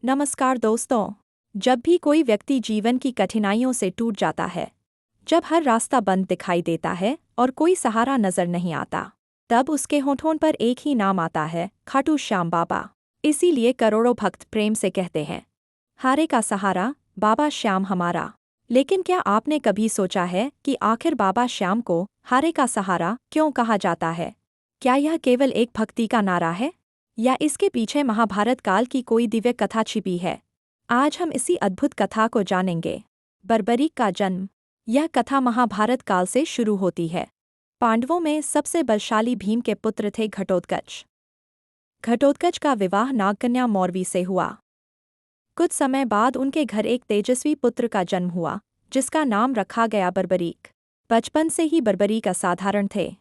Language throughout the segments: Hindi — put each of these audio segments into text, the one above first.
नमस्कार दोस्तों। जब भी कोई व्यक्ति जीवन की कठिनाइयों से टूट जाता है, जब हर रास्ता बंद दिखाई देता है और कोई सहारा नजर नहीं आता, तब उसके होठों पर एक ही नाम आता है, खाटू श्याम बाबा। इसीलिए करोड़ों भक्त प्रेम से कहते हैं, हारे का सहारा बाबा श्याम हमारा। लेकिन क्या आपने कभी सोचा है कि आखिर बाबा श्याम को हारे का सहारा क्यों कहा जाता है? क्या यह केवल एक भक्ति का नारा है, या इसके पीछे महाभारत काल की कोई दिव्य कथा छिपी है? आज हम इसी अद्भुत कथा को जानेंगे। बर्बरीक का जन्म। यह कथा महाभारत काल से शुरू होती है। पांडवों में सबसे बलशाली भीम के पुत्र थे घटोत्कच। घटोत्कच का विवाह नागकन्या मौरवी से हुआ। कुछ समय बाद उनके घर एक तेजस्वी पुत्र का जन्म हुआ, जिसका नाम रखा गया बर्बरीक। बचपन से ही बर्बरीक असाधारण थे।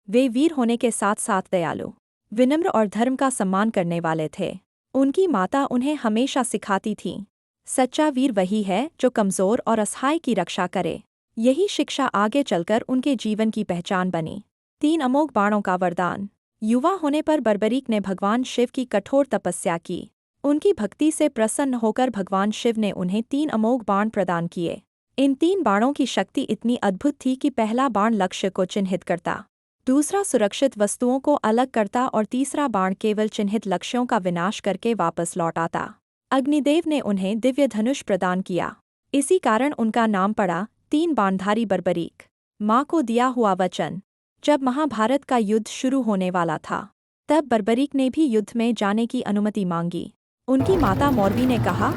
वे वीर होने के साथ साथ दयालु, विनम्र और धर्म का सम्मान करने वाले थे। उनकी माता उन्हें हमेशा सिखाती थी, सच्चा वीर वही है जो कमजोर और असहाय की रक्षा करे। यही शिक्षा आगे चलकर उनके जीवन की पहचान बनी। 3 अमोघ बाणों का वरदान। युवा होने पर बर्बरीक ने भगवान शिव की कठोर तपस्या की। उनकी भक्ति से प्रसन्न होकर भगवान शिव ने उन्हें 3 अमोघ बाण प्रदान किए। इन 3 बाणों की शक्ति इतनी अद्भुत थी कि पहला बाण लक्ष्य को चिन्हित करता, दूसरा सुरक्षित वस्तुओं को अलग करता और तीसरा बाण केवल चिन्हित लक्ष्यों का विनाश करके वापस लौट आता। अग्निदेव ने उन्हें दिव्य धनुष प्रदान किया। इसी कारण उनका नाम पड़ा 3 बाणधारी बर्बरीक। माँ को दिया हुआ वचन। जब महाभारत का युद्ध शुरू होने वाला था, तब बर्बरीक ने भी युद्ध में जाने की अनुमति मांगी। उनकी माता मौरवी ने कहा,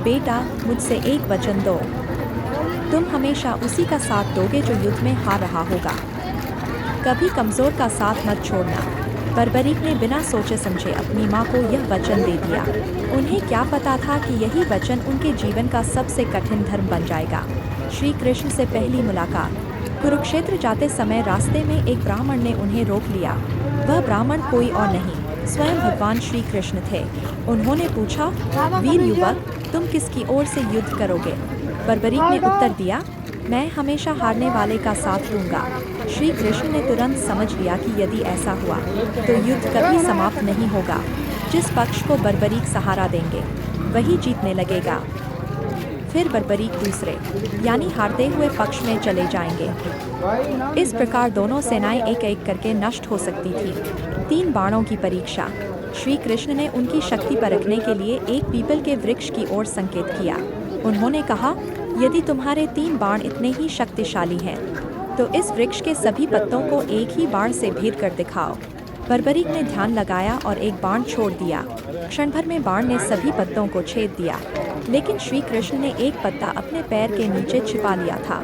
बेटा, मुझसे एक वचन दो। तुम हमेशा उसी का साथ दोगे जो युद्ध में हार रहा होगा। कभी कमजोर का साथ मत छोड़ना। बर्बरीक ने बिना सोचे समझे अपनी माँ को यह वचन दे दिया। उन्हें क्या पता था कि यही वचन उनके जीवन का सबसे कठिन धर्म बन जाएगा। श्री कृष्ण से पहली मुलाकात। कुरुक्षेत्र जाते समय रास्ते में एक ब्राह्मण ने उन्हें रोक लिया। वह ब्राह्मण कोई और नहीं, स्वयं भगवान श्री कृष्ण थे। उन्होंने पूछा, वीर युवक, तुम किसकी ओर से युद्ध करोगे? बर्बरीक ने उत्तर दिया, मैं हमेशा हारने वाले का साथ लूंगा। श्री कृष्ण ने तुरंत समझ लिया कि यदि ऐसा हुआ तो युद्ध कभी समाप्त नहीं होगा। जिस पक्ष को बर्बरीक सहारा देंगे, वही जीतने लगेगा। फिर बर्बरीक दूसरे, यानी हारते हुए पक्ष में चले जाएंगे। इस प्रकार दोनों सेनाएं एक एक करके नष्ट हो सकती थी। 3 बाणों की परीक्षा। श्री कृष्ण ने उनकी शक्ति परखने के लिए एक पीपल के वृक्ष की ओर संकेत किया। उन्होंने कहा, यदि तुम्हारे 3 बाण इतने ही शक्तिशाली हैं, तो इस वृक्ष के सभी पत्तों को एक ही बाण से भेद कर दिखाओ। बर्बरीक ने ध्यान लगाया और एक बाण छोड़ दिया। क्षण भर में बाण ने सभी पत्तों को छेद दिया, लेकिन श्री कृष्ण ने एक पत्ता अपने पैर के नीचे छिपा लिया था।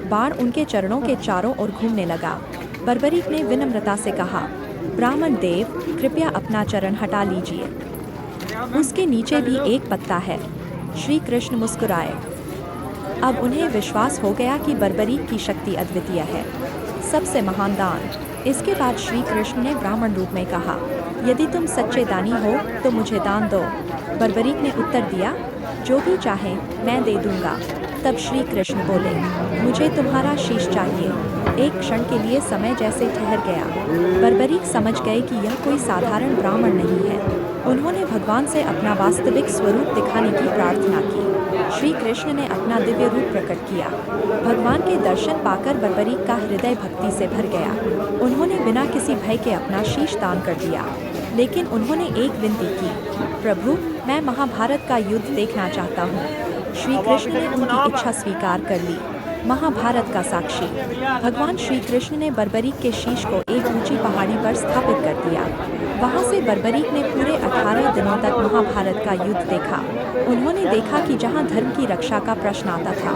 बाण उनके चरणों के चारों ओर घूमने लगा। बर्बरीक ने विनम्रता से कहा, ब्राह्मण देव, कृपया अपना चरण हटा लीजिए। उसके नीचे भी एक पत्ता है। श्री कृष्ण मुस्कुराए। अब उन्हें विश्वास हो गया कि बर्बरीक की शक्ति अद्वितीय है, सबसे महान दान। इसके बाद श्री कृष्ण ने ब्राह्मण रूप में कहा, यदि तुम सच्चे दानी हो तो मुझे दान दो। बर्बरीक ने उत्तर दिया, जो भी चाहे मैं दे दूंगा। तब श्री कृष्ण बोले, मुझे तुम्हारा शीश चाहिए। एक क्षण के लिए समय जैसे ठहर गया। बर्बरीक समझ गए कि यह कोई साधारण ब्राह्मण नहीं है। उन्होंने भगवान से अपना वास्तविक स्वरूप दिखाने की प्रार्थना की। श्री कृष्ण ने अपना दिव्य रूप प्रकट किया। भगवान के दर्शन पाकर बर्बरीक का हृदय भक्ति से भर गया। उन्होंने बिना किसी भय के अपना शीश दान कर दिया। लेकिन उन्होंने एक विनती की, प्रभु, मैं महाभारत का युद्ध देखना चाहता हूँ। श्री कृष्ण ने उनकी इच्छा स्वीकार कर ली। महाभारत का साक्षी। भगवान श्री कृष्ण ने बर्बरीक के शीश को एक ऊंची पहाड़ी पर स्थापित कर दिया। वहां से बर्बरीक ने पूरे 18 दिनों तक महाभारत का युद्ध देखा। उन्होंने देखा कि जहां धर्म की रक्षा का प्रश्न आता था,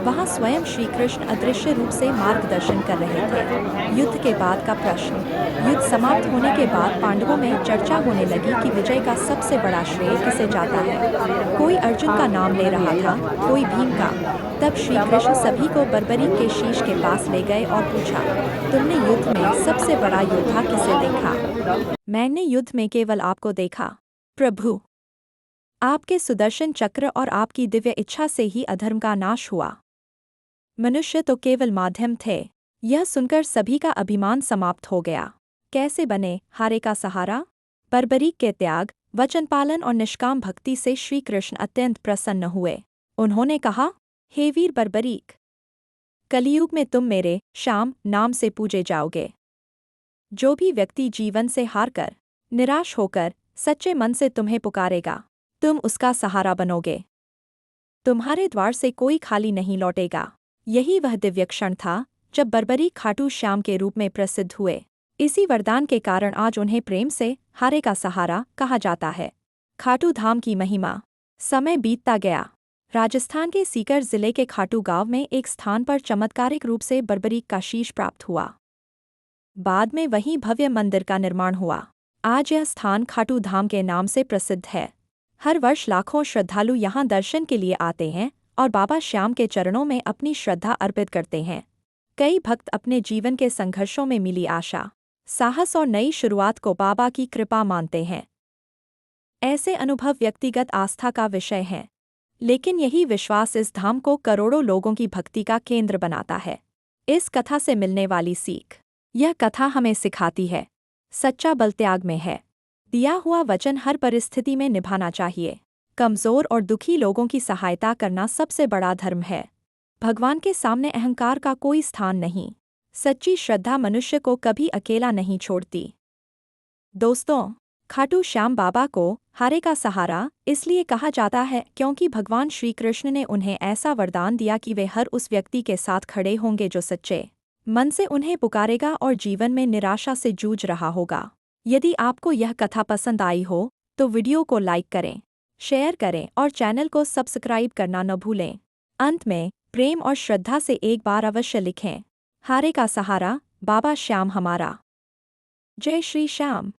वहां स्वयं श्री कृष्ण अदृश्य रूप से मार्गदर्शन कर रहे थे। युद्ध के बाद का प्रश्न। युद्ध समाप्त होने के बाद पांडवों में चर्चा होने लगी कि विजय का सबसे बड़ा श्रेय किसे जाता है। कोई अर्जुन का नाम ले रहा था, कोई भीम का। तब श्री कृष्ण सभी को बर्बरीक के शीश के पास ले गए और पूछा, तुमने युद्ध में सबसे बड़ा योद्धा किसे देखा? मैंने युद्ध में केवल आपको देखा, प्रभु। आपके सुदर्शन चक्र और आपकी दिव्य इच्छा से ही अधर्म का नाश हुआ। मनुष्य तो केवल माध्यम थे। यह सुनकर सभी का अभिमान समाप्त हो गया। कैसे बने हारे का सहारा? बर्बरीक के त्याग, वचन पालन और निष्काम भक्ति से श्री कृष्ण अत्यंत प्रसन्न हुए। उन्होंने कहा, हे वीर बर्बरीक, कलियुग में तुम मेरे श्याम नाम से पूजे जाओगे। जो भी व्यक्ति जीवन से हारकर, निराश होकर सच्चे मन से तुम्हें पुकारेगा, तुम उसका सहारा बनोगे। तुम्हारे द्वार से कोई खाली नहीं लौटेगा। यही वह दिव्य क्षण था जब बर्बरीक खाटू श्याम के रूप में प्रसिद्ध हुए। इसी वरदान के कारण आज उन्हें प्रेम से हारे का सहारा कहा जाता है। खाटू धाम की महिमा। समय बीतता गया। राजस्थान के सीकर जिले के खाटू गांव में एक स्थान पर चमत्कारिक रूप से बर्बरीक का शीश प्राप्त हुआ। बाद में वहीं भव्य मंदिर का निर्माण हुआ। आज यह स्थान खाटू धाम के नाम से प्रसिद्ध है। हर वर्ष लाखों श्रद्धालु यहां दर्शन के लिए आते हैं और बाबा श्याम के चरणों में अपनी श्रद्धा अर्पित करते हैं। कई भक्त अपने जीवन के संघर्षों में मिली आशा, साहस और नई शुरुआत को बाबा की कृपा मानते हैं। ऐसे अनुभव व्यक्तिगत आस्था का विषय हैं, लेकिन यही विश्वास इस धाम को करोड़ों लोगों की भक्ति का केंद्र बनाता है। इस कथा से मिलने वाली सीख। यह कथा हमें सिखाती है, सच्चा बल त्याग में है। दिया हुआ वचन हर परिस्थिति में निभाना चाहिए। कमजोर और दुखी लोगों की सहायता करना सबसे बड़ा धर्म है। भगवान के सामने अहंकार का कोई स्थान नहीं। सच्ची श्रद्धा मनुष्य को कभी अकेला नहीं छोड़ती। दोस्तों, खाटू श्याम बाबा को हारे का सहारा इसलिए कहा जाता है क्योंकि भगवान श्री कृष्ण ने उन्हें ऐसा वरदान दिया कि वे हर उस व्यक्ति के साथ खड़े होंगे जो सच्चे मन से उन्हें पुकारेगा और जीवन में निराशा से जूझ रहा होगा। यदि आपको यह कथा पसंद आई हो तो वीडियो को लाइक करें, शेयर करें और चैनल को सब्सक्राइब करना न भूलें। अंत में प्रेम और श्रद्धा से एक बार अवश्य लिखें, हारे का सहारा बाबा श्याम हमारा। जय श्री श्याम।